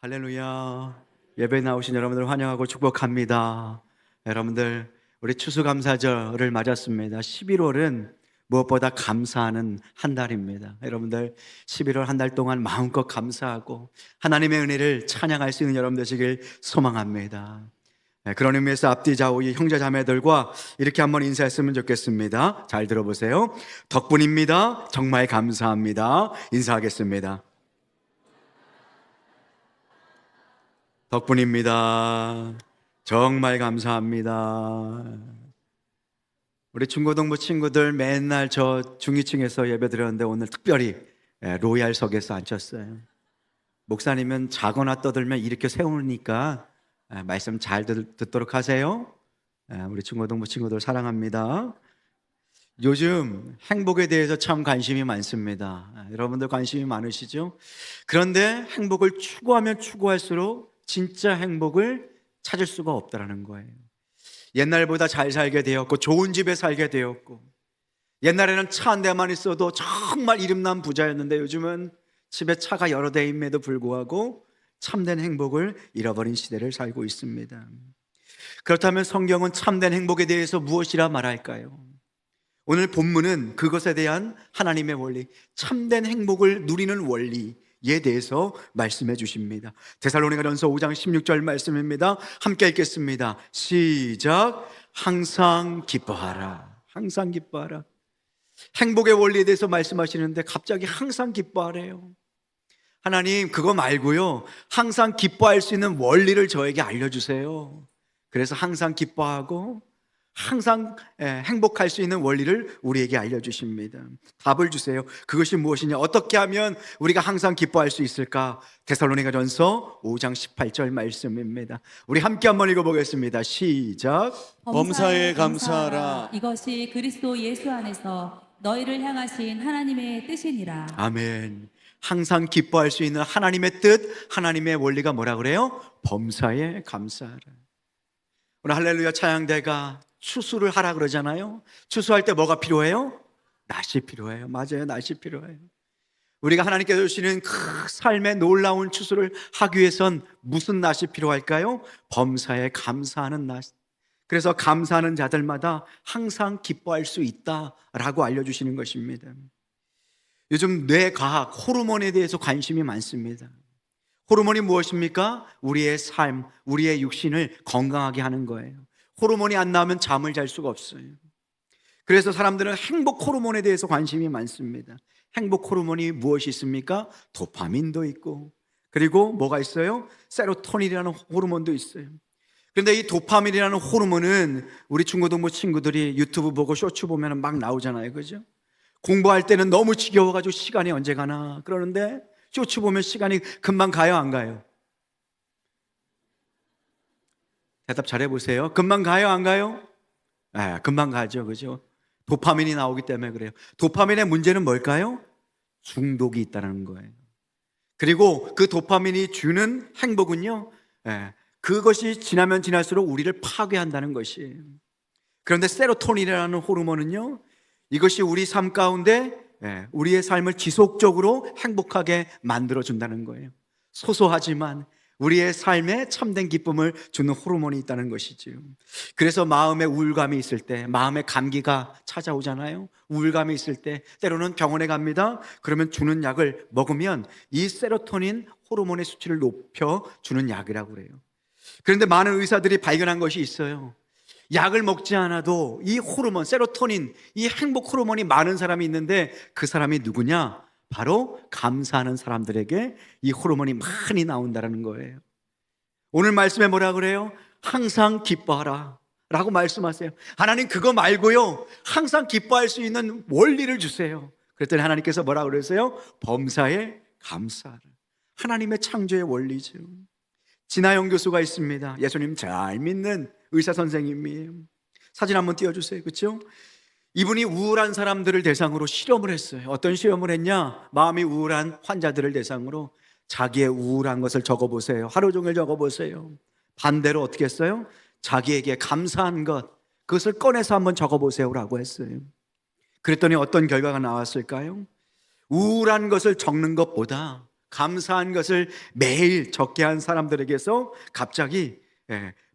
할렐루야. 예배 나오신 여러분들 환영하고 축복합니다. 여러분들, 우리 추수감사절을 맞았습니다. 11월은 무엇보다 감사하는 한 달입니다. 여러분들, 11월 한 달 동안 마음껏 감사하고 하나님의 은혜를 찬양할 수 있는 여러분 되시길 소망합니다. 그런 의미에서 앞뒤 좌우 형제 자매들과 이렇게 한번 인사했으면 좋겠습니다. 잘 들어보세요. 덕분입니다. 정말 감사합니다. 인사하겠습니다. 덕분입니다. 정말 감사합니다. 우리 중고등부 친구들 맨날 저 중위층에서 예배 드렸는데 오늘 특별히 로얄석에서 앉혔어요. 목사님은 자거나 떠들면 이렇게 세우니까 말씀 잘 듣도록 하세요. 우리 중고등부 친구들 사랑합니다. 요즘 행복에 대해서 참 관심이 많습니다. 여러분들 관심이 많으시죠? 그런데 행복을 추구하면 추구할수록 진짜 행복을 찾을 수가 없다는 거예요. 옛날보다 잘 살게 되었고 좋은 집에 살게 되었고, 옛날에는 차 한 대만 있어도 정말 이름난 부자였는데 요즘은 집에 차가 여러 대임에도 불구하고 참된 행복을 잃어버린 시대를 살고 있습니다. 그렇다면 성경은 참된 행복에 대해서 무엇이라 말할까요? 오늘 본문은 그것에 대한 하나님의 원리, 참된 행복을 누리는 원리에 대해서 말씀해 주십니다. 데살로니가전서 5장 16절 말씀입니다. 함께 읽겠습니다. 시작. 항상 기뻐하라. 항상 기뻐하라. 행복의 원리에 대해서 말씀하시는데 갑자기 항상 기뻐하래요. 하나님, 그거 말고요, 항상 기뻐할 수 있는 원리를 저에게 알려주세요. 그래서 항상 기뻐하고 항상 행복할 수 있는 원리를 우리에게 알려주십니다. 답을 주세요. 그것이 무엇이냐? 어떻게 하면 우리가 항상 기뻐할 수 있을까? 데살로니가전서 5장 18절 말씀입니다. 우리 함께 한번 읽어보겠습니다. 시작. 범사에 감사하라. 이것이 그리스도 예수 안에서 너희를 향하신 하나님의 뜻이니라. 아멘. 항상 기뻐할 수 있는 하나님의 뜻, 하나님의 원리가 뭐라 그래요? 범사에 감사하라. 오늘 할렐루야 찬양대가 추수를 하라 그러잖아요. 추수할 때 뭐가 필요해요? 낫이 필요해요. 맞아요, 낫이 필요해요. 우리가 하나님께서 주시는 그 삶의 놀라운 추수를 하기 위해선 무슨 낫이 필요할까요? 범사에 감사하는 낫. 그래서 감사하는 자들마다 항상 기뻐할 수 있다라고 알려주시는 것입니다. 요즘 뇌과학, 호르몬에 대해서 관심이 많습니다. 호르몬이 무엇입니까? 우리의 삶, 우리의 육신을 건강하게 하는 거예요. 호르몬이 안 나오면 잠을 잘 수가 없어요. 그래서 사람들은 행복 호르몬에 대해서 관심이 많습니다. 행복 호르몬이 무엇이 있습니까? 도파민도 있고, 그리고 뭐가 있어요? 세로토닌이라는 호르몬도 있어요. 그런데 이 도파민이라는 호르몬은 우리 중고등부 친구들이 유튜브 보고 쇼츠 보면 막 나오잖아요, 그죠? 공부할 때는 너무 지겨워가지고 시간이 언제 가나 그러는데 쇼츠 보면 시간이 금방 가요, 안 가요? 대답 잘해보세요. 금방 가요, 안 가요? 네, 금방 가죠, 그죠? 도파민이 나오기 때문에 그래요. 도파민의 문제는 뭘까요? 중독이 있다는 거예요. 그리고 그 도파민이 주는 행복은요, 그것이 지나면 지날수록 우리를 파괴한다는 것이에요. 그런데 세로토닌이라는 호르몬은요, 이것이 우리 삶 가운데 우리의 삶을 지속적으로 행복하게 만들어준다는 거예요. 소소하지만 우리의 삶에 참된 기쁨을 주는 호르몬이 있다는 것이죠. 그래서 마음에 우울감이 있을 때, 마음에 감기가 찾아오잖아요. 우울감이 있을 때 때로는 병원에 갑니다. 그러면 주는 약을 먹으면 이 세로토닌 호르몬의 수치를 높여주는 약이라고 그래요. 그런데 많은 의사들이 발견한 것이 있어요. 약을 먹지 않아도 이 호르몬, 세로토닌, 이 행복 호르몬이 많은 사람이 있는데 그 사람이 누구냐? 바로 감사하는 사람들에게 이 호르몬이 많이 나온다는 거예요. 오늘 말씀에 뭐라 그래요? 항상 기뻐하라 라고 말씀하세요. 하나님, 그거 말고요, 항상 기뻐할 수 있는 원리를 주세요. 그랬더니 하나님께서 뭐라 그러세요? 범사에 감사하라. 하나님의 창조의 원리죠. 진아영 교수가 있습니다. 예수님 잘 믿는 의사 선생님이에요. 사진 한번 띄워주세요. 그렇죠? 이분이 우울한 사람들을 대상으로 실험을 했어요. 어떤 실험을 했냐? 마음이 우울한 환자들을 대상으로 자기의 우울한 것을 적어보세요. 하루 종일 적어보세요. 반대로 어떻게 했어요? 자기에게 감사한 것, 그것을 꺼내서 한번 적어보세요 라고 했어요. 그랬더니 어떤 결과가 나왔을까요? 우울한 것을 적는 것보다 감사한 것을 매일 적게 한 사람들에게서 갑자기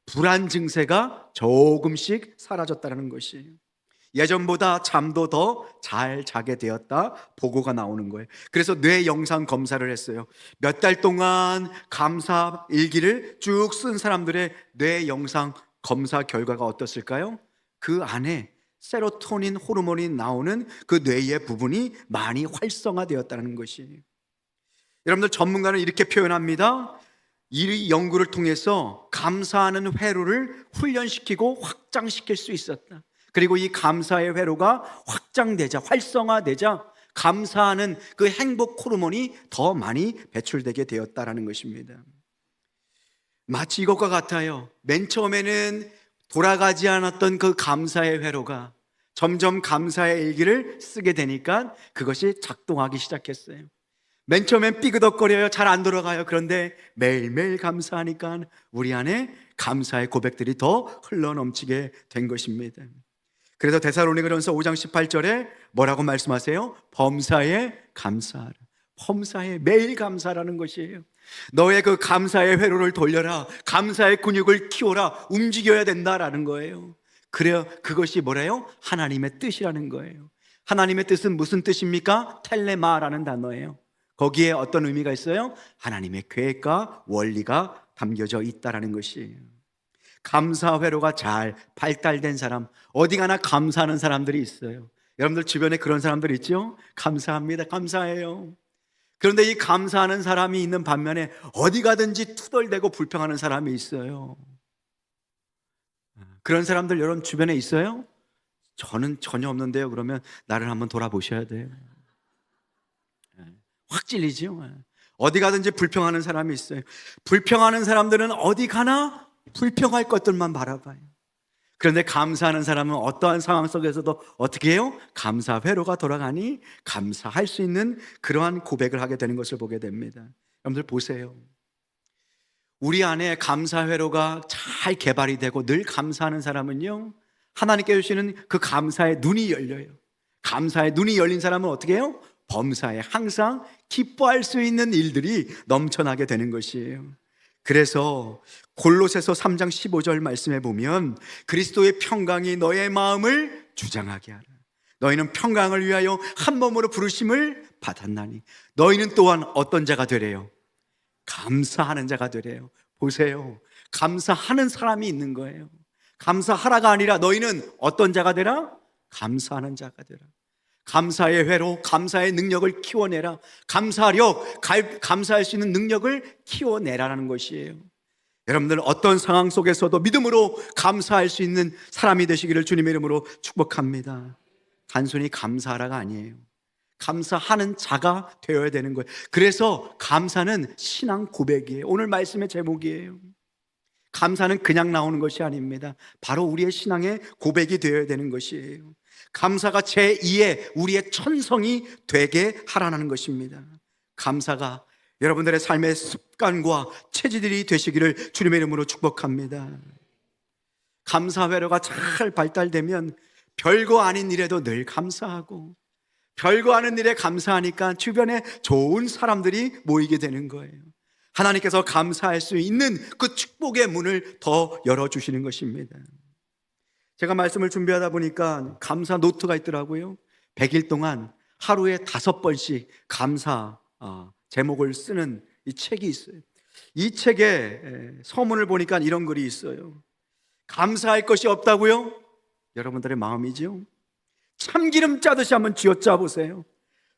불안 증세가 조금씩 사라졌다는 것이에요. 예전보다 잠도 더 잘 자게 되었다 보고가 나오는 거예요. 그래서 뇌 영상 검사를 했어요. 몇 달 동안 감사 일기를 쭉 쓴 사람들의 뇌 영상 검사 결과가 어떻을까요? 그 안에 세로토닌 호르몬이 나오는 그 뇌의 부분이 많이 활성화되었다는 것이에요. 여러분들, 전문가는 이렇게 표현합니다. 이 연구를 통해서 감사하는 회로를 훈련시키고 확장시킬 수 있었다. 그리고 이 감사의 회로가 확장되자, 활성화되자 감사하는 그 행복 호르몬이 더 많이 배출되게 되었다는 것입니다. 마치 이것과 같아요. 맨 처음에는 돌아가지 않았던 그 감사의 회로가 점점 감사의 일기를 쓰게 되니까 그것이 작동하기 시작했어요. 맨 처음엔 삐그덕거려요. 잘 안 돌아가요. 그런데 매일매일 감사하니까 우리 안에 감사의 고백들이 더 흘러넘치게 된 것입니다. 그래서 데살로니가전서 5장 18절에 뭐라고 말씀하세요? 범사에 감사하라. 범사에 매일 감사라는 것이에요. 너의 그 감사의 회로를 돌려라. 감사의 근육을 키워라. 움직여야 된다라는 거예요. 그래요. 그것이 뭐래요? 하나님의 뜻이라는 거예요. 하나님의 뜻은 무슨 뜻입니까? 텔레마라는 단어예요. 거기에 어떤 의미가 있어요? 하나님의 계획과 원리가 담겨져 있다는 것이에요. 감사 회로가 잘 발달된 사람, 어디 가나 감사하는 사람들이 있어요. 여러분들 주변에 그런 사람들 있죠? 감사합니다, 감사해요. 그런데 이 감사하는 사람이 있는 반면에 어디 가든지 투덜대고 불평하는 사람이 있어요. 그런 사람들 여러분 주변에 있어요? 저는 전혀 없는데요. 그러면 나를 한번 돌아보셔야 돼요. 확 찔리죠. 어디 가든지 불평하는 사람이 있어요. 불평하는 사람들은 어디 가나 불평할 것들만 바라봐요. 그런데 감사하는 사람은 어떠한 상황 속에서도 어떻게 해요? 감사 회로가 돌아가니 감사할 수 있는 그러한 고백을 하게 되는 것을 보게 됩니다. 여러분들 보세요. 우리 안에 감사 회로가 잘 개발이 되고 늘 감사하는 사람은요, 하나님께 주시는 그 감사의 눈이 열려요. 감사의 눈이 열린 사람은 어떻게 해요? 범사에 항상 기뻐할 수 있는 일들이 넘쳐나게 되는 것이에요. 그래서 골로새서 3장 15절 말씀에 보면 그리스도의 평강이 너의 마음을 주장하게 하라. 너희는 평강을 위하여 한 몸으로 부르심을 받았나니 너희는 또한 어떤 자가 되래요? 감사하는 자가 되래요. 보세요. 감사하는 사람이 있는 거예요. 감사하라가 아니라 너희는 어떤 자가 되라? 감사하는 자가 되라. 감사의 회로, 감사의 능력을 키워내라. 감사력, 감사할 수 있는 능력을 키워내라는 것이에요. 여러분들 어떤 상황 속에서도 믿음으로 감사할 수 있는 사람이 되시기를 주님의 이름으로 축복합니다. 단순히 감사하라가 아니에요. 감사하는 자가 되어야 되는 거예요. 그래서 감사는 신앙 고백이에요. 오늘 말씀의 제목이에요. 감사는 그냥 나오는 것이 아닙니다. 바로 우리의 신앙의 고백이 되어야 되는 것이에요. 감사가 제2의 우리의 천성이 되게 하라는 것입니다. 감사가 여러분들의 삶의 습관과 체질이 되시기를 주님의 이름으로 축복합니다. 감사 회로가 잘 발달되면 별거 아닌 일에도 늘 감사하고, 별거 아닌 일에 감사하니까 주변에 좋은 사람들이 모이게 되는 거예요. 하나님께서 감사할 수 있는 그 축복의 문을 더 열어주시는 것입니다. 제가 말씀을 준비하다 보니까 감사 노트가 있더라고요. 100일 동안 하루에 5번씩 감사 제목을 쓰는 이 책이 있어요. 이 책에 서문을 보니까 이런 글이 있어요. 감사할 것이 없다고요? 여러분들의 마음이죠. 참기름 짜듯이 한번 쥐어짜 보세요.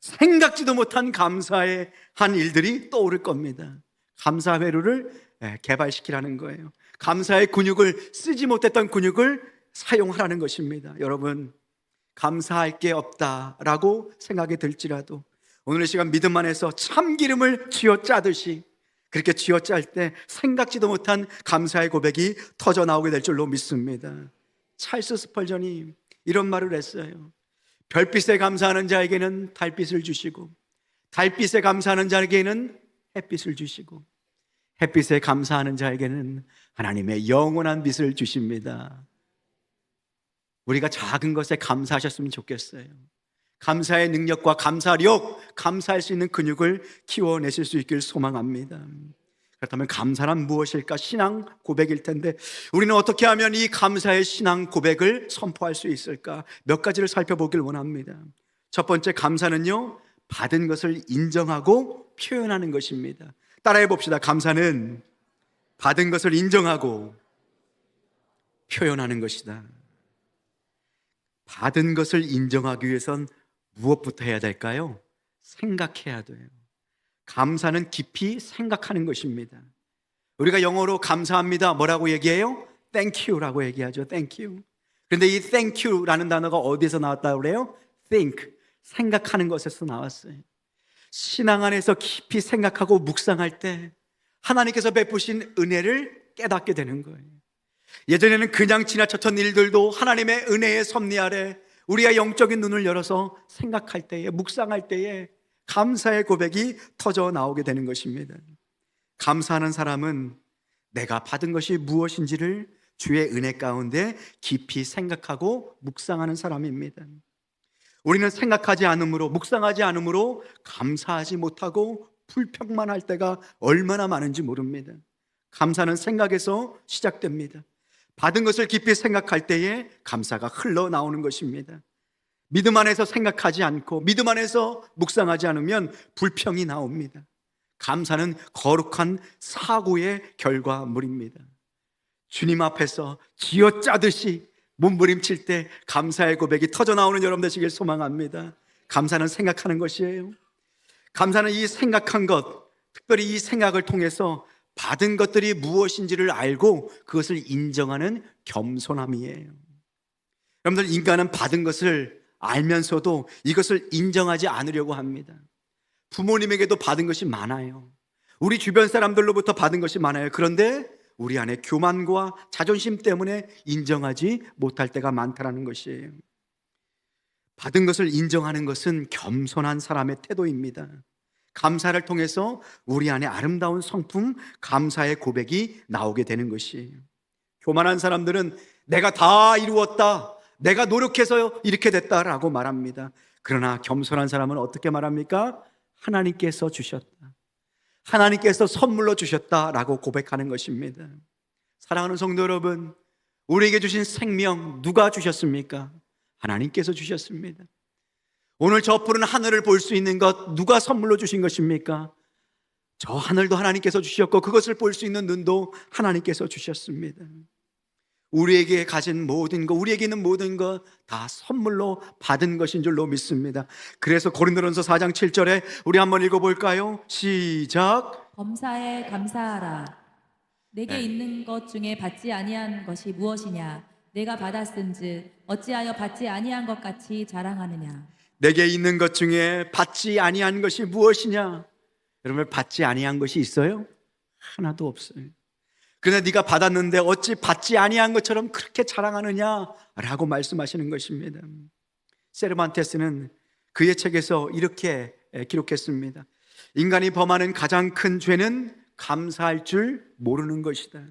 생각지도 못한 감사의 한 일들이 떠오를 겁니다. 감사 회로를 개발시키라는 거예요. 감사의 근육을, 쓰지 못했던 근육을 사용하라는 것입니다. 여러분, 감사할 게 없다라고 생각이 들지라도 오늘 이 시간 믿음 안에서 참기름을 쥐어짜듯이 그렇게 쥐어짤 때 생각지도 못한 감사의 고백이 터져 나오게 될 줄로 믿습니다. 찰스 스펄전이 이런 말을 했어요. 별빛에 감사하는 자에게는 달빛을 주시고, 달빛에 감사하는 자에게는 햇빛을 주시고, 햇빛에 감사하는 자에게는 하나님의 영원한 빛을 주십니다. 우리가 작은 것에 감사하셨으면 좋겠어요. 감사의 능력과 감사력, 감사할 수 있는 근육을 키워내실 수 있길 소망합니다. 그렇다면 감사란 무엇일까? 신앙 고백일 텐데 우리는 어떻게 하면 이 감사의 신앙 고백을 선포할 수 있을까? 몇 가지를 살펴보길 원합니다. 첫 번째, 감사는요, 받은 것을 인정하고 표현하는 것입니다. 따라해 봅시다. 감사는 받은 것을 인정하고 표현하는 것이다. 받은 것을 인정하기 위해선 무엇부터 해야 될까요? 생각해야 돼요. 감사는 깊이 생각하는 것입니다. 우리가 영어로 감사합니다 뭐라고 얘기해요? Thank you라고 얘기하죠. Thank you. 그런데 이 thank you라는 단어가 어디서 나왔다고 그래요? think, 생각하는 것에서 나왔어요. 신앙 안에서 깊이 생각하고 묵상할 때 하나님께서 베푸신 은혜를 깨닫게 되는 거예요. 예전에는 그냥 지나쳤던 일들도 하나님의 은혜의 섭리 아래 우리의 영적인 눈을 열어서 생각할 때에, 묵상할 때에 감사의 고백이 터져 나오게 되는 것입니다. 감사하는 사람은 내가 받은 것이 무엇인지를 주의 은혜 가운데 깊이 생각하고 묵상하는 사람입니다. 우리는 생각하지 않으므로, 묵상하지 않으므로 감사하지 못하고 불평만 할 때가 얼마나 많은지 모릅니다. 감사는 생각에서 시작됩니다. 받은 것을 깊이 생각할 때에 감사가 흘러나오는 것입니다. 믿음 안에서 생각하지 않고 믿음 안에서 묵상하지 않으면 불평이 나옵니다. 감사는 거룩한 사고의 결과물입니다. 주님 앞에서 쥐어짜듯이 몸부림칠 때 감사의 고백이 터져나오는 여러분 되시길 소망합니다. 감사는 생각하는 것이에요. 감사는 이 생각한 것, 특별히 이 생각을 통해서 받은 것들이 무엇인지를 알고 그것을 인정하는 겸손함이에요. 여러분들, 인간은 받은 것을 알면서도 이것을 인정하지 않으려고 합니다. 부모님에게도 받은 것이 많아요. 우리 주변 사람들로부터 받은 것이 많아요. 그런데 우리 안에 교만과 자존심 때문에 인정하지 못할 때가 많다는 것이에요. 받은 것을 인정하는 것은 겸손한 사람의 태도입니다. 감사를 통해서 우리 안에 아름다운 성품, 감사의 고백이 나오게 되는 것이에요. 교만한 사람들은 내가 다 이루었다, 내가 노력해서 이렇게 됐다라고 말합니다. 그러나 겸손한 사람은 어떻게 말합니까? 하나님께서 주셨다, 하나님께서 선물로 주셨다라고 고백하는 것입니다. 사랑하는 성도 여러분, 우리에게 주신 생명 누가 주셨습니까? 하나님께서 주셨습니다. 오늘 저 푸른 하늘을 볼 수 있는 것 누가 선물로 주신 것입니까? 저 하늘도 하나님께서 주셨고 그것을 볼 수 있는 눈도 하나님께서 주셨습니다. 우리에게 가진 모든 것, 우리에게 있는 모든 것 다 선물로 받은 것인 줄로 믿습니다. 그래서 고린도전서 4장 7절에 우리 한번 읽어볼까요? 시작. 범사에 감사하라. 내게 있는 것 중에 받지 아니한 것이 무엇이냐? 내가 받았은즉 어찌하여 받지 아니한 것 같이 자랑하느냐? 내게 있는 것 중에 받지 아니한 것이 무엇이냐? 여러분, 받지 아니한 것이 있어요? 하나도 없어요. 그러나 네가 받았는데 어찌 받지 아니한 것처럼 그렇게 자랑하느냐라고 말씀하시는 것입니다. 세르반테스는 그의 책에서 이렇게 기록했습니다. 인간이 범하는 가장 큰 죄는 감사할 줄 모르는 것이다.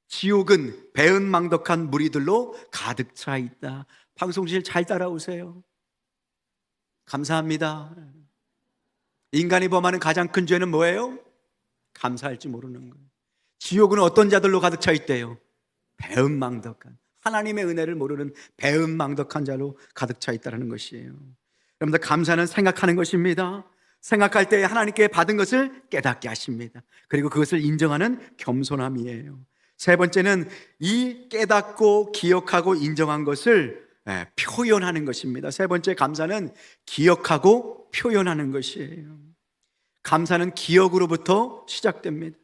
지옥은 배은망덕한 무리들로 가득 차 있다. 방송실 잘 따라오세요. 감사합니다. 인간이 범하는 가장 큰 죄는 뭐예요? 감사할 줄 모르는 거예요. 지옥은 어떤 자들로 가득 차 있대요? 배은망덕한, 하나님의 은혜를 모르는 배은망덕한 자로 가득 차 있다는 것이에요. 여러분들, 감사는 생각하는 것입니다. 생각할 때 하나님께 받은 것을 깨닫게 하십니다. 그리고 그것을 인정하는 겸손함이에요. 세 번째는 이 깨닫고 기억하고 인정한 것을 표현하는 것입니다. 세 번째, 감사는 기억하고 표현하는 것이에요. 감사는 기억으로부터 시작됩니다.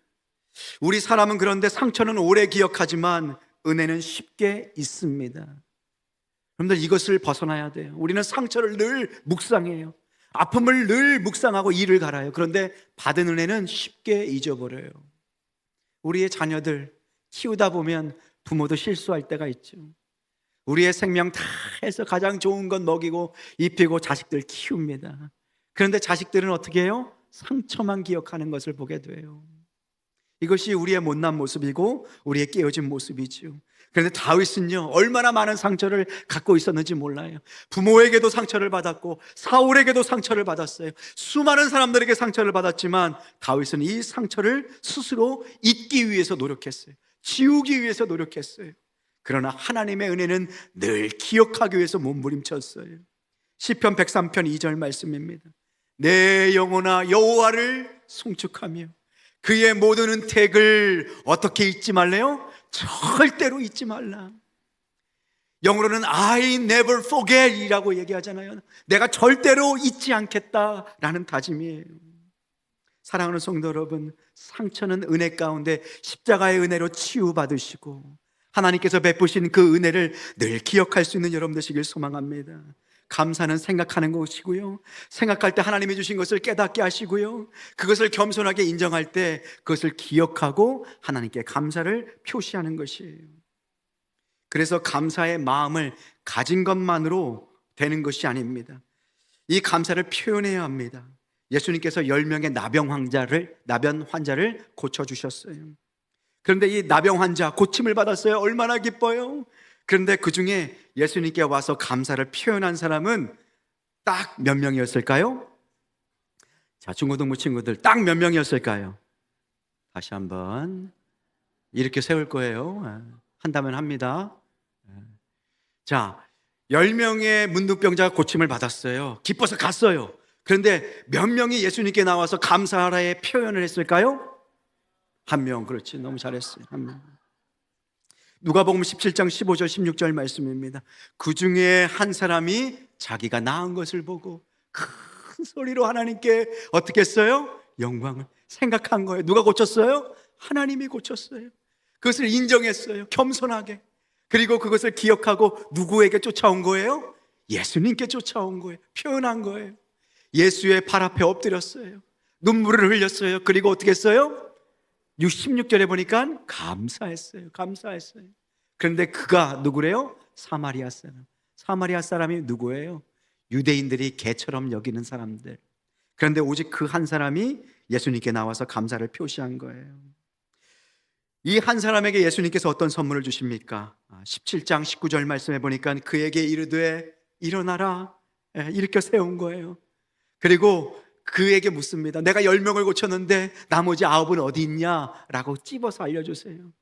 우리 사람은 그런데 상처는 오래 기억하지만 은혜는 쉽게 잊습니다. 여러분들, 이것을 벗어나야 돼요. 우리는 상처를 늘 묵상해요. 아픔을 늘 묵상하고 이를 갈아요. 그런데 받은 은혜는 쉽게 잊어버려요. 우리의 자녀들 키우다 보면 부모도 실수할 때가 있죠. 우리의 생명 다 해서 가장 좋은 건 먹이고 입히고 자식들 키웁니다. 그런데 자식들은 어떻게 해요? 상처만 기억하는 것을 보게 돼요. 이것이 우리의 못난 모습이고 우리의 깨어진 모습이지요. 그런데 다윗은요, 얼마나 많은 상처를 갖고 있었는지 몰라요. 부모에게도 상처를 받았고 사울에게도 상처를 받았어요. 수많은 사람들에게 상처를 받았지만 다윗은 이 상처를 스스로 잊기 위해서 노력했어요. 지우기 위해서 노력했어요. 그러나 하나님의 은혜는 늘 기억하기 위해서 몸부림쳤어요. 시편 103편 2절 말씀입니다. 내 영혼아 여호와를 송축하며 그의 모든 은택을 어떻게 잊지 말래요? 절대로 잊지 말라. 영어로는 I never forget 이라고 얘기하잖아요. 내가 절대로 잊지 않겠다라는 다짐이에요. 사랑하는 성도 여러분, 상처는 은혜 가운데 십자가의 은혜로 치유받으시고 하나님께서 베푸신 그 은혜를 늘 기억할 수 있는 여러분 되시길 소망합니다. 감사는 생각하는 것이고요, 생각할 때 하나님이 주신 것을 깨닫게 하시고요, 그것을 겸손하게 인정할 때 그것을 기억하고 하나님께 감사를 표시하는 것이에요. 그래서 감사의 마음을 가진 것만으로 되는 것이 아닙니다. 이 감사를 표현해야 합니다. 예수님께서 10명의 나병 환자를 고쳐주셨어요. 그런데 이 나병 환자 고침을 받았어요. 얼마나 기뻐요. 그런데 그 중에 예수님께 와서 감사를 표현한 사람은 딱 몇 명이었을까요? 자, 중고등부 친구들 딱 몇 명이었을까요? 다시 한번 이렇게 세울 거예요. 한다면 합니다. 자, 10명의 문둥병자가 고침을 받았어요. 기뻐서 갔어요. 그런데 몇 명이 예수님께 나와서 감사하라의 표현을 했을까요? 한 명. 그렇지, 너무 잘했어요. 한 명. 누가복음 17장 15절 16절 말씀입니다. 그 중에 한 사람이 자기가 나은 것을 보고 큰 소리로 하나님께 어떻게 했어요? 영광을 생각한 거예요. 누가 고쳤어요? 하나님이 고쳤어요. 그것을 인정했어요. 겸손하게. 그리고 그것을 기억하고 누구에게 쫓아온 거예요? 예수님께 쫓아온 거예요. 표현한 거예요. 예수의 발 앞에 엎드렸어요. 눈물을 흘렸어요. 그리고 어떻게 했어요? 16절에 보니까 감사했어요. 감사했어요. 그런데 그가 누구래요? 사마리아 사람. 사마리아 사람이 누구예요? 유대인들이 개처럼 여기는 사람들. 그런데 오직 그 한 사람이 예수님께 나와서 감사를 표시한 거예요. 이 한 사람에게 예수님께서 어떤 선물을 주십니까? 17장 19절 말씀해 보니까 그에게 이르되 일어나라, 일으켜 세운 거예요. 그리고 그에게 묻습니다. 내가 10명을 고쳤는데 나머지 9은 어디 있냐? 라고 찝어서 알려주세요.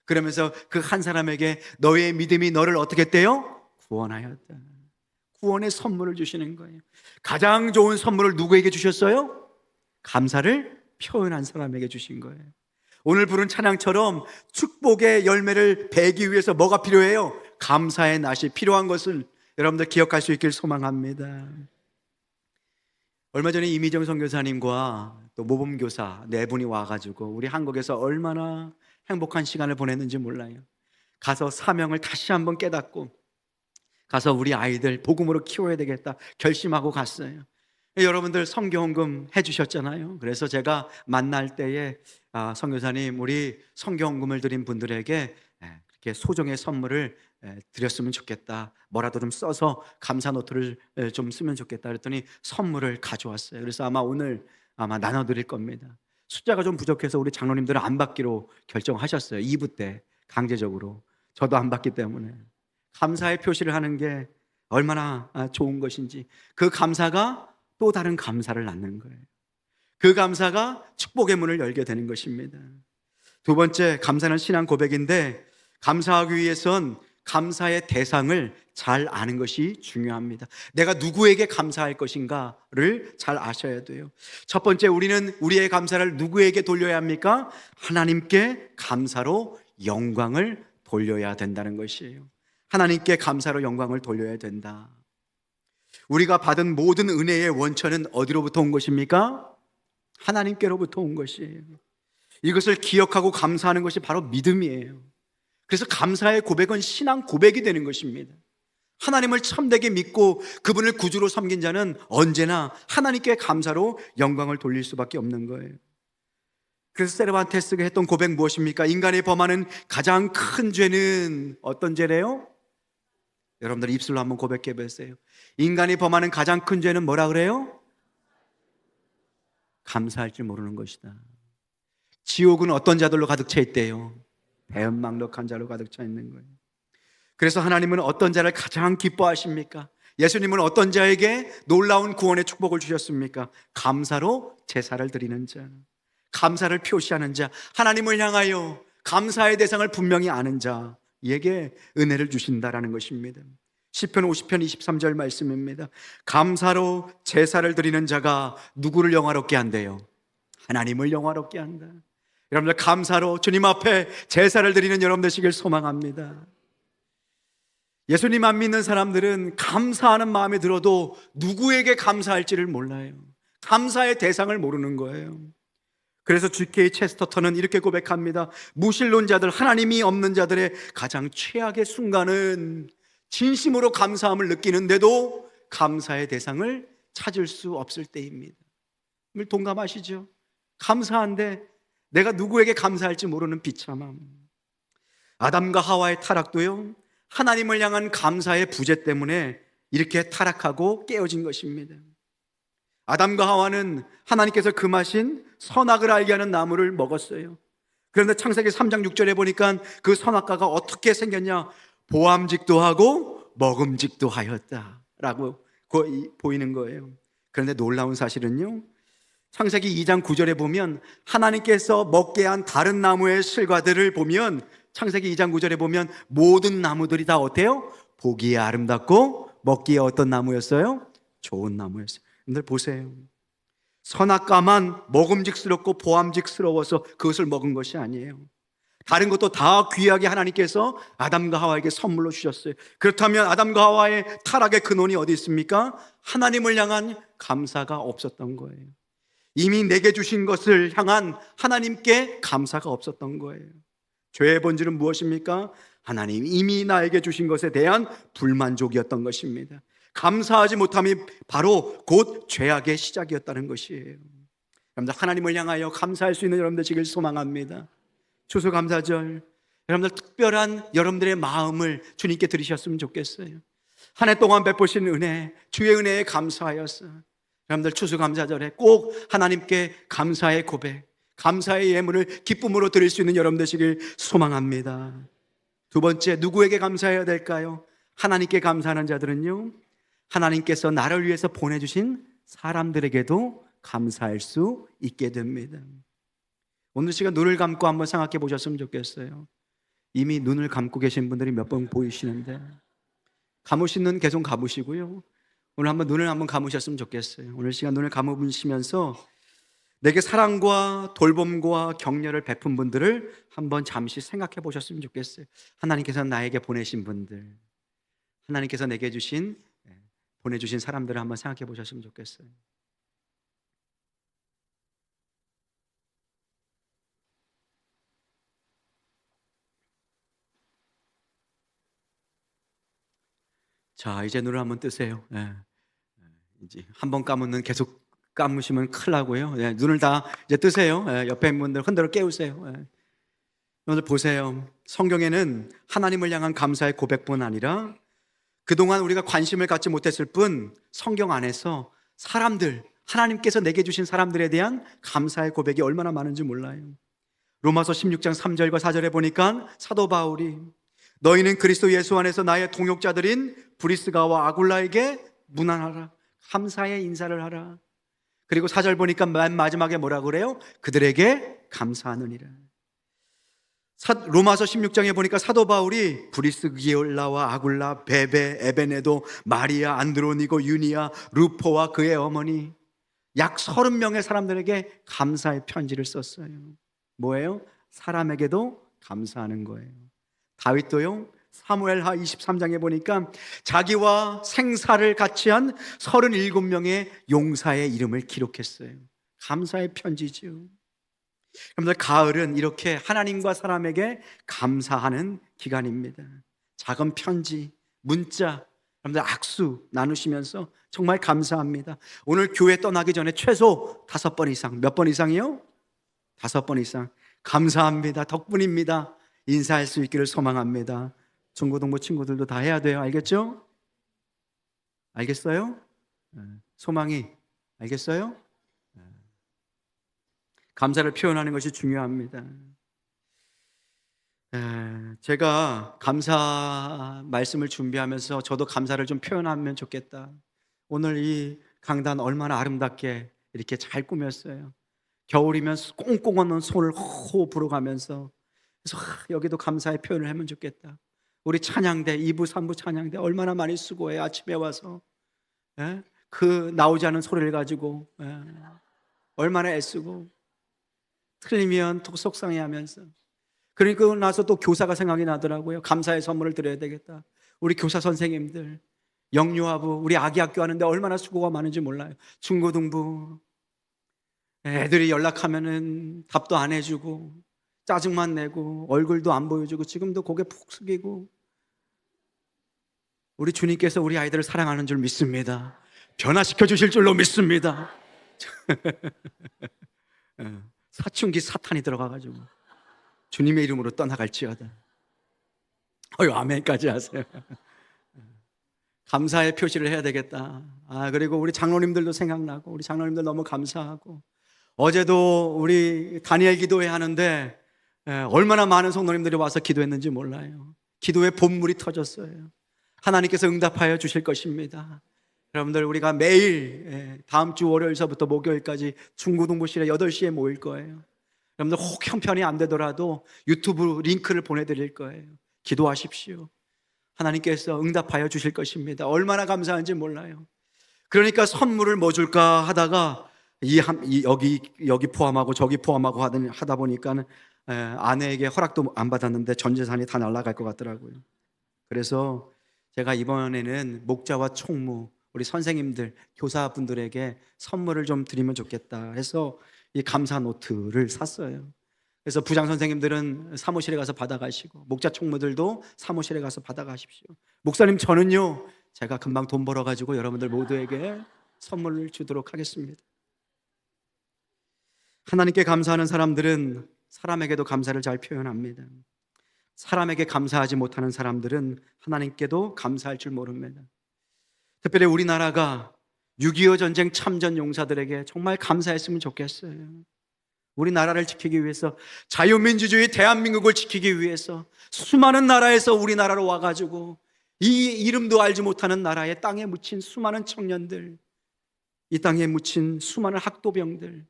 그러면서 그 한 사람에게 너의 믿음이 너를 어떻게 했대요? 구원하였다. 구원의 선물을 주시는 거예요. 가장 좋은 선물을 누구에게 주셨어요? 감사를 표현한 사람에게 주신 거예요. 오늘 부른 찬양처럼 축복의 열매를 배기 위해서 뭐가 필요해요? 감사의 낫이 필요한 것을 여러분들 기억할 수 있길 소망합니다. 얼마 전에 이미정 선교사님과 또 모범교사 네 분이 와가지고 우리 한국에서 얼마나 행복한 시간을 보냈는지 몰라요. 가서 사명을 다시 한번 깨닫고 가서 우리 아이들 복음으로 키워야 되겠다 결심하고 갔어요. 여러분들 성경헌금 해주셨잖아요. 그래서 제가 만날 때에 선교사님, 우리 성경헌금을 드린 분들에게 이렇게 소정의 선물을 드렸으면 좋겠다, 뭐라도 좀 써서 감사 노트를 좀 쓰면 좋겠다 그랬더니 선물을 가져왔어요. 그래서 아마 오늘 나눠드릴 겁니다. 숫자가 좀 부족해서 우리 장로님들은 안 받기로 결정하셨어요. 2부 때 강제적으로. 저도 안 받기 때문에. 감사의 표시를 하는 게 얼마나 좋은 것인지, 그 감사가 또 다른 감사를 낳는 거예요. 그 감사가 축복의 문을 열게 되는 것입니다. 두 번째, 감사는 신앙 고백인데 감사하기 위해선 감사의 대상을 잘 아는 것이 중요합니다. 내가 누구에게 감사할 것인가를 잘 아셔야 돼요. 첫 번째, 우리는 우리의 감사를 누구에게 돌려야 합니까? 하나님께 감사로 영광을 돌려야 된다는 것이에요. 하나님께 감사로 영광을 돌려야 된다. 우리가 받은 모든 은혜의 원천은 어디로부터 온 것입니까? 하나님께로부터 온 것이에요. 이것을 기억하고 감사하는 것이 바로 믿음이에요. 그래서 감사의 고백은 신앙 고백이 되는 것입니다. 하나님을 참되게 믿고 그분을 구주로 섬긴 자는 언제나 하나님께 감사로 영광을 돌릴 수밖에 없는 거예요. 그래서 세르반테스가 했던 고백 무엇입니까? 인간이 범하는 가장 큰 죄는 어떤 죄래요? 여러분들 입술로 한번 고백해 보세요. 인간이 범하는 가장 큰 죄는 뭐라 그래요? 감사할 줄 모르는 것이다. 지옥은 어떤 자들로 가득 차 있대요? 배은망덕한 자로 가득 차 있는 거예요. 그래서 하나님은 어떤 자를 가장 기뻐하십니까? 예수님은 어떤 자에게 놀라운 구원의 축복을 주셨습니까? 감사로 제사를 드리는 자, 감사를 표시하는 자, 하나님을 향하여 감사의 대상을 분명히 아는 자에게 은혜를 주신다라는 것입니다. 시편 50편 23절 말씀입니다. 감사로 제사를 드리는 자가 누구를 영화롭게 한대요? 하나님을 영화롭게 한다. 여러분들 감사로 주님 앞에 제사를 드리는 여러분 되시길 소망합니다. 예수님 안 믿는 사람들은 감사하는 마음이 들어도 누구에게 감사할지를 몰라요. 감사의 대상을 모르는 거예요. 그래서 G.K. 체스터턴은 이렇게 고백합니다. 무신론자들, 하나님이 없는 자들의 가장 최악의 순간은 진심으로 감사함을 느끼는데도 감사의 대상을 찾을 수 없을 때입니다. 동감하시죠? 감사한데 내가 누구에게 감사할지 모르는 비참함. 아담과 하와의 타락도요, 하나님을 향한 감사의 부재 때문에 이렇게 타락하고 깨어진 것입니다. 아담과 하와는 하나님께서 금하신 선악을 알게 하는 나무를 먹었어요. 그런데 창세기 3장 6절에 보니까 그 선악과가 어떻게 생겼냐? 보암직도 하고 먹음직도 하였다라고 보이는 거예요. 그런데 놀라운 사실은요, 창세기 2장 9절에 보면 하나님께서 먹게 한 다른 나무의 실과들을 보면, 창세기 2장 9절에 보면 모든 나무들이 다 어때요? 보기에 아름답고 먹기에 어떤 나무였어요? 좋은 나무였어요. 여러분들 보세요. 선악과만 먹음직스럽고 보암직스러워서 그것을 먹은 것이 아니에요. 다른 것도 다 귀하게 하나님께서 아담과 하와에게 선물로 주셨어요. 그렇다면 아담과 하와의 타락의 근원이 어디 있습니까? 하나님을 향한 감사가 없었던 거예요. 이미 내게 주신 것을 향한 하나님께 감사가 없었던 거예요. 죄의 본질은 무엇입니까? 하나님 이미 나에게 주신 것에 대한 불만족이었던 것입니다. 감사하지 못함이 바로 곧 죄악의 시작이었다는 것이에요. 여러분들 하나님을 향하여 감사할 수 있는 여러분들 되시길 소망합니다. 추수감사절, 여러분들 특별한 여러분들의 마음을 주님께 드리셨으면 좋겠어요. 한 해 동안 베푸신 은혜, 주의 은혜에 감사하였어. 여러분들 추수감사절에 꼭 하나님께 감사의 고백, 감사의 예물을 기쁨으로 드릴 수 있는 여러분 되시길 소망합니다. 두 번째, 누구에게 감사해야 될까요? 하나님께 감사하는 자들은요, 하나님께서 나를 위해서 보내주신 사람들에게도 감사할 수 있게 됩니다. 오늘 시간 눈을 감고 한번 생각해 보셨으면 좋겠어요. 이미 눈을 감고 계신 분들이 몇 번 보이시는데, 감으신 눈 계속 감으시고요, 오늘 한번 눈을 한번 감으셨으면 좋겠어요. 오늘 시간 눈을 감으시면서 내게 사랑과 돌봄과 격려를 베푼 분들을 한번 잠시 생각해 보셨으면 좋겠어요. 하나님께서 나에게 보내신 분들, 하나님께서 내게 보내주신 사람들을 한번 생각해 보셨으면 좋겠어요. 자, 이제 눈을 한번 뜨세요. 이제 한번 감은 눈 계속 감으시면 큰일 나고요. 눈을 다 이제 뜨세요. 옆에 있는 분들 흔들어 깨우세요. 오늘 보세요. 성경에는 하나님을 향한 감사의 고백뿐 아니라 그동안 우리가 관심을 갖지 못했을 뿐 성경 안에서 사람들, 하나님께서 내게 주신 사람들에 대한 감사의 고백이 얼마나 많은지 몰라요. 로마서 16장 3절과 4절에 보니까 사도 바울이 너희는 그리스도 예수 안에서 나의 동역자들인 브리스가와 아굴라에게 문안하라, 감사의 인사를 하라. 그리고 4절 보니까 맨 마지막에 뭐라고 그래요? 그들에게 감사하느니라. 로마서 16장에 보니까 사도 바울이 브리스기올라와 아굴라, 베베, 에베네도, 마리아, 안드로니고, 유니아, 루포와 그의 어머니 약 30명의 사람들에게 감사의 편지를 썼어요. 뭐예요? 사람에게도 감사하는 거예요. 다윗도요, 사무엘하 23장에 보니까 자기와 생사를 같이 한 37명의 용사의 이름을 기록했어요. 감사의 편지죠. 여러분들 가을은 이렇게 하나님과 사람에게 감사하는 기간입니다. 작은 편지, 문자, 여러분들 악수 나누시면서 정말 감사합니다. 오늘 교회 떠나기 전에 최소 5번 이상, 몇 번 이상이요? 5번 이상 감사합니다, 덕분입니다 인사할 수 있기를 소망합니다. 중고등부 친구들도 다 해야 돼요. 알겠죠? 알겠어요? 소망이 알겠어요? 감사를 표현하는 것이 중요합니다. 제가 감사 말씀을 준비하면서 저도 감사를 좀 표현하면 좋겠다. 오늘 이 강단 얼마나 아름답게 이렇게 잘 꾸몄어요. 겨울이면 꽁꽁 손을 호호 불어가면서, 그래서 여기도 감사의 표현을 하면 좋겠다. 우리 찬양대 2부 3부 찬양대 얼마나 많이 수고해. 아침에 와서 그 나오지 않은 소리를 가지고 얼마나 애쓰고, 틀리면 또 속상해하면서. 그러니까 나서 또 교사가 생각이 나더라고요. 감사의 선물을 드려야 되겠다. 우리 교사 선생님들, 영유아부, 우리 아기 학교 하는데 얼마나 수고가 많은지 몰라요. 중고등부 애들이 연락하면은 답도 안 해주고 짜증만 내고 얼굴도 안 보여주고 지금도 고개 푹 숙이고. 우리 주님께서 우리 아이들을 사랑하는 줄 믿습니다. 변화시켜 주실 줄로 믿습니다. 사춘기 사탄이 들어가가지고 주님의 이름으로 떠나갈지어다. 아멘까지 하세요. 감사의 표시를 해야 되겠다. 그리고 우리 장로님들도 생각나고, 우리 장로님들 너무 감사하고, 어제도 우리 다니엘 기도회 하는데 얼마나 많은 성도님들이 와서 기도했는지 몰라요. 기도의 본물이 터졌어요. 하나님께서 응답하여 주실 것입니다. 여러분들, 우리가 매일 다음 주 월요일서부터 목요일까지 중고등부실에 8시에 모일 거예요. 여러분들 혹 형편이 안 되더라도 유튜브 링크를 보내드릴 거예요. 기도하십시오. 하나님께서 응답하여 주실 것입니다. 얼마나 감사한지 몰라요. 그러니까 선물을 뭐 줄까 하다가 여기 포함하고 저기 포함하고 하다 보니까 아내에게 허락도 안 받았는데 전 재산이 다 날아갈 것 같더라고요. 그래서 제가 이번에는 목자와 총무, 우리 선생님들, 교사분들에게 선물을 좀 드리면 좋겠다 해서 이 감사 노트를 샀어요. 그래서 부장 선생님들은 사무실에 가서 받아가시고, 목자 총무들도 사무실에 가서 받아가십시오. 목사님, 저는요, 제가 금방 돈 벌어가지고 여러분들 모두에게 선물을 주도록 하겠습니다. 하나님께 감사하는 사람들은 사람에게도 감사를 잘 표현합니다. 사람에게 감사하지 못하는 사람들은 하나님께도 감사할 줄 모릅니다. 특별히 우리나라가 6.25 전쟁 참전 용사들에게 정말 감사했으면 좋겠어요. 우리나라를 지키기 위해서, 자유민주주의 대한민국을 지키기 위해서 수많은 나라에서 우리나라로 와가지고 이 이름도 알지 못하는 나라의 땅에 묻힌 수많은 청년들, 이 땅에 묻힌 수많은 학도병들.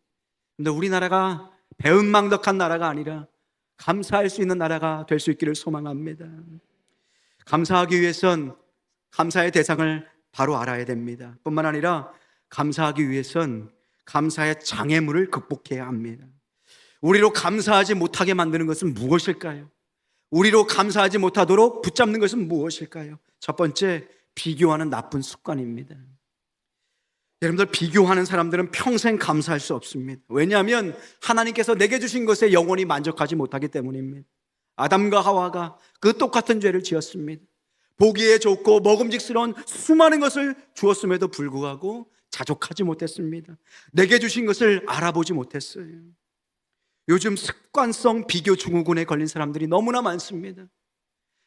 근데 우리나라가 배은망덕한 나라가 아니라 감사할 수 있는 나라가 될 수 있기를 소망합니다. 감사하기 위해선 감사의 대상을 바로 알아야 됩니다. 뿐만 아니라 감사하기 위해선 감사의 장애물을 극복해야 합니다. 우리로 감사하지 못하게 만드는 것은 무엇일까요? 우리로 감사하지 못하도록 붙잡는 것은 무엇일까요? 첫 번째, 비교하는 나쁜 습관입니다. 여러분들, 비교하는 사람들은 평생 감사할 수 없습니다. 왜냐하면 하나님께서 내게 주신 것에 영원히 만족하지 못하기 때문입니다. 아담과 하와가 그 똑같은 죄를 지었습니다. 보기에 좋고 먹음직스러운 수많은 것을 주었음에도 불구하고 자족하지 못했습니다. 내게 주신 것을 알아보지 못했어요. 요즘 습관성 비교 증후군에 걸린 사람들이 너무나 많습니다.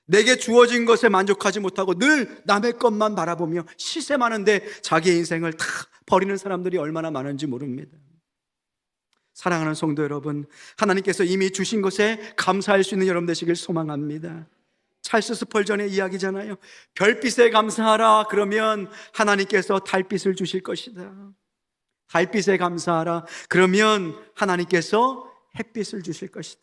내게 주어진 것에 만족하지 못하고 늘 남의 것만 바라보며 시샘하는데 자기의 인생을 다 버리는 사람들이 얼마나 많은지 모릅니다. 사랑하는 성도 여러분, 하나님께서 이미 주신 것에 감사할 수 있는 여러분 되시길 소망합니다. 찰스 스펄전의 이야기잖아요. 별빛에 감사하라. 그러면 하나님께서 달빛을 주실 것이다. 달빛에 감사하라. 그러면 하나님께서 햇빛을 주실 것이다.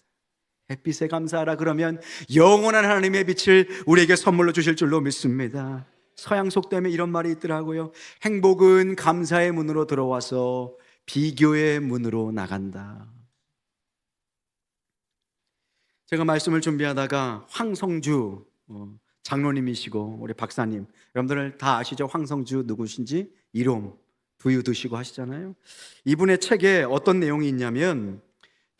햇빛에 감사하라. 그러면 영원한 하나님의 빛을 우리에게 선물로 주실 줄로 믿습니다. 서양 속담에 이런 말이 있더라고요. 행복은 감사의 문으로 들어와서 비교의 문으로 나간다. 제가 말씀을 준비하다가 황성주 장로님이시고 우리 박사님, 여러분들 다 아시죠? 황성주 누구신지? 이롬 두유 드시고 하시잖아요. 이분의 책에 어떤 내용이 있냐면,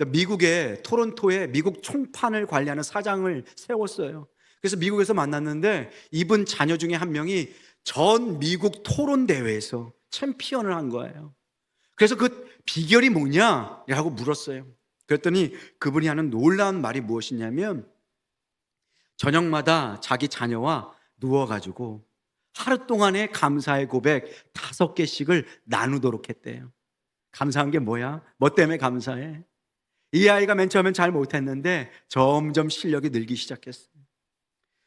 미국의 토론토에 미국 총판을 관리하는 사장을 세웠어요. 그래서 미국에서 만났는데 이분 자녀 중에 한 명이 전 미국 토론 대회에서 챔피언을 한 거예요. 그래서 그 비결이 뭐냐라고 물었어요. 그랬더니 그분이 하는 놀라운 말이 무엇이냐면, 저녁마다 자기 자녀와 누워가지고 하루 동안의 감사의 고백 5개씩을 나누도록 했대요. 감사한 게 뭐야? 뭐 때문에 감사해? 이 아이가 맨 처음엔 잘 못했는데 점점 실력이 늘기 시작했어요.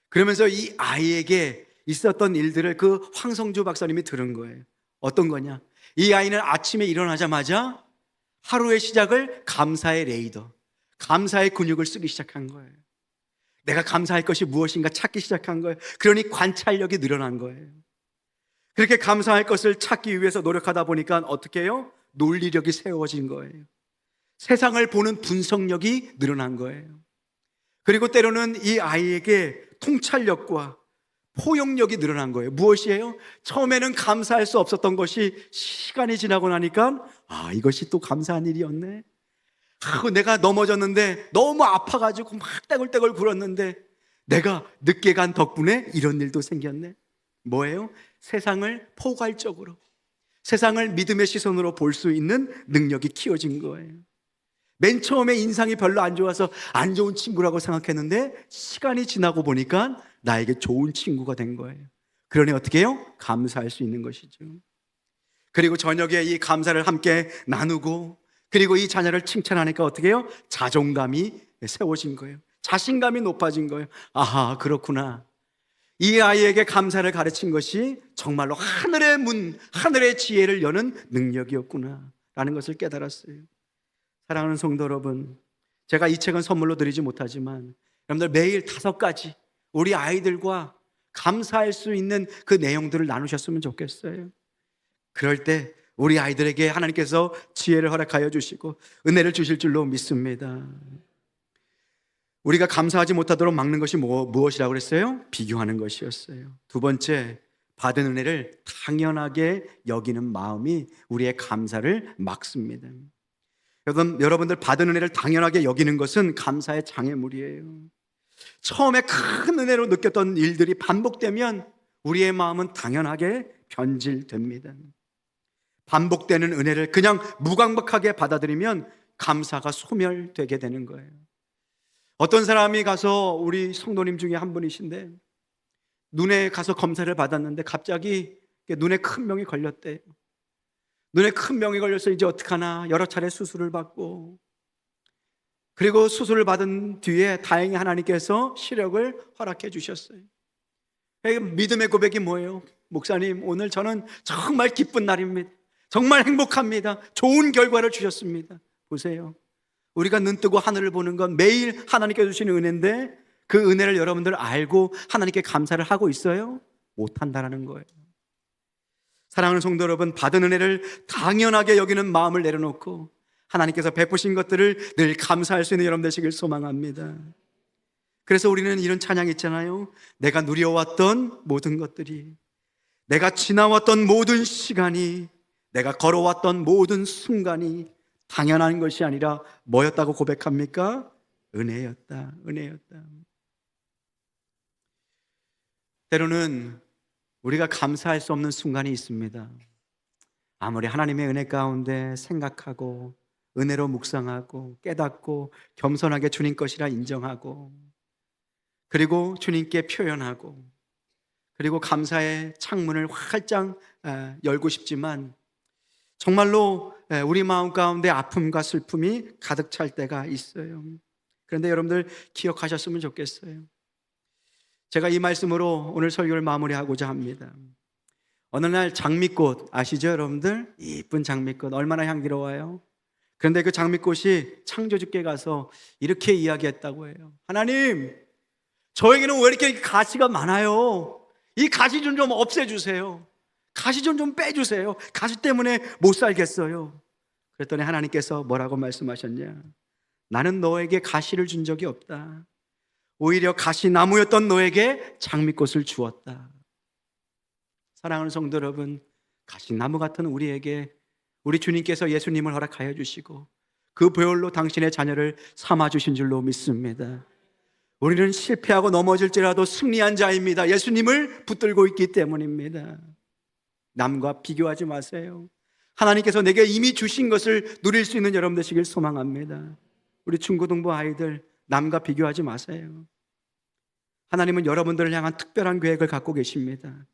그러면서 이 아이에게 있었던 일들을 그 황성주 박사님이 들은 거예요. 어떤 거냐? 이 아이는 아침에 일어나자마자 하루의 시작을 감사의 레이더, 감사의 근육을 쓰기 시작한 거예요. 내가 감사할 것이 무엇인가 찾기 시작한 거예요. 그러니 관찰력이 늘어난 거예요. 그렇게 감사할 것을 찾기 위해서 노력하다 보니까 어떻게 해요? 논리력이 세워진 거예요. 세상을 보는 분석력이 늘어난 거예요. 그리고 때로는 이 아이에게 통찰력과 포용력이 늘어난 거예요. 무엇이에요? 처음에는 감사할 수 없었던 것이 시간이 지나고 나니까 이것이 또 감사한 일이었네. 내가 넘어졌는데 너무 아파가지고 막 떼굴떼굴 굴었는데 내가 늦게 간 덕분에 이런 일도 생겼네. 뭐예요? 세상을 포괄적으로, 세상을 믿음의 시선으로 볼 수 있는 능력이 키워진 거예요. 맨 처음에 인상이 별로 안 좋아서 안 좋은 친구라고 생각했는데 시간이 지나고 보니까 나에게 좋은 친구가 된 거예요. 그러니 어떻게 해요? 감사할 수 있는 것이죠. 그리고 저녁에 이 감사를 함께 나누고, 그리고 이 자녀를 칭찬하니까 어떻게 해요? 자존감이 세워진 거예요. 자신감이 높아진 거예요. 아하, 그렇구나. 이 아이에게 감사를 가르친 것이 정말로 하늘의 문, 하늘의 지혜를 여는 능력이었구나 라는 것을 깨달았어요. 사랑하는 성도 여러분, 제가 이 책은 선물로 드리지 못하지만 여러분들 매일 5가지 우리 아이들과 감사할 수 있는 그 내용들을 나누셨으면 좋겠어요. 그럴 때 우리 아이들에게 하나님께서 지혜를 허락하여 주시고 은혜를 주실 줄로 믿습니다. 우리가 감사하지 못하도록 막는 것이 무엇이라고 그랬어요? 비교하는 것이었어요. 두 번째, 받은 은혜를 당연하게 여기는 마음이 우리의 감사를 막습니다. 여러분들 받은 은혜를 당연하게 여기는 것은 감사의 장애물이에요. 처음에 큰 은혜로 느꼈던 일들이 반복되면 우리의 마음은 당연하게 변질됩니다. 반복되는 은혜를 그냥 무감각하게 받아들이면 감사가 소멸되게 되는 거예요. 어떤 사람이 가서, 우리 성도님 중에 한 분이신데 눈에 가서 검사를 받았는데 갑자기 눈에 큰 병이 걸렸대요. 눈에 큰 병이 걸려서 이제 어떡하나 여러 차례 수술을 받고, 그리고 수술을 받은 뒤에 다행히 하나님께서 시력을 허락해 주셨어요. 믿음의 고백이 뭐예요? 목사님, 오늘 저는 정말 기쁜 날입니다. 정말 행복합니다. 좋은 결과를 주셨습니다. 보세요, 우리가 눈 뜨고 하늘을 보는 건 매일 하나님께 주시는 은혜인데 그 은혜를 여러분들 알고 하나님께 감사를 하고 있어요? 못한다라는 거예요. 사랑하는 성도 여러분, 받은 은혜를 당연하게 여기는 마음을 내려놓고 하나님께서 베푸신 것들을 늘 감사할 수 있는 여러분 되시길 소망합니다. 그래서 우리는 이런 찬양 있잖아요. 내가 누려왔던 모든 것들이, 내가 지나왔던 모든 시간이, 내가 걸어왔던 모든 순간이 당연한 것이 아니라 뭐였다고 고백합니까? 은혜였다, 은혜였다. 때로는 우리가 감사할 수 없는 순간이 있습니다. 아무리 하나님의 은혜 가운데 생각하고 은혜로 묵상하고 깨닫고 겸손하게 주님 것이라 인정하고, 그리고 주님께 표현하고, 그리고 감사의 창문을 활짝 열고 싶지만 정말로 우리 마음 가운데 아픔과 슬픔이 가득 찰 때가 있어요. 그런데 여러분들 기억하셨으면 좋겠어요. 제가 이 말씀으로 오늘 설교를 마무리하고자 합니다. 어느 날 장미꽃 아시죠, 여러분들? 이쁜 장미꽃 얼마나 향기로워요. 그런데 그 장미꽃이 창조주께 가서 이렇게 이야기했다고 해요. 하나님, 저에게는 왜 이렇게 가시가 많아요? 이 가시 좀 없애주세요. 가시 좀 빼주세요. 가시 때문에 못 살겠어요. 그랬더니 하나님께서 뭐라고 말씀하셨냐? 나는 너에게 가시를 준 적이 없다. 오히려 가시나무였던 너에게 장미꽃을 주었다. 사랑하는 성도 여러분, 가시나무 같은 우리에게 우리 주님께서 예수님을 허락하여 주시고 그 보혈로 당신의 자녀를 삼아 주신 줄로 믿습니다. 우리는 실패하고 넘어질지라도 승리한 자입니다. 예수님을 붙들고 있기 때문입니다. 남과 비교하지 마세요. 하나님께서 내게 이미 주신 것을 누릴 수 있는 여러분 되시길 소망합니다. 우리 중고등부 아이들, 남과 비교하지 마세요. 하나님은 여러분들을 향한 특별한 계획을 갖고 계십니다.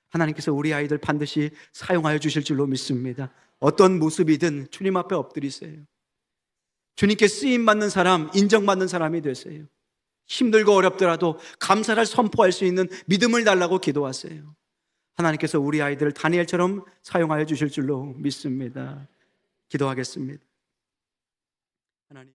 하나님께서 우리 아이들 반드시 사용하여 주실 줄로 믿습니다. 어떤 모습이든 주님 앞에 엎드리세요. 주님께 쓰임받는 사람, 인정받는 사람이 되세요. 힘들고 어렵더라도 감사를 선포할 수 있는 믿음을 달라고 기도하세요. 하나님께서 우리 아이들을 다니엘처럼 사용하여 주실 줄로 믿습니다. 기도하겠습니다. 하나님.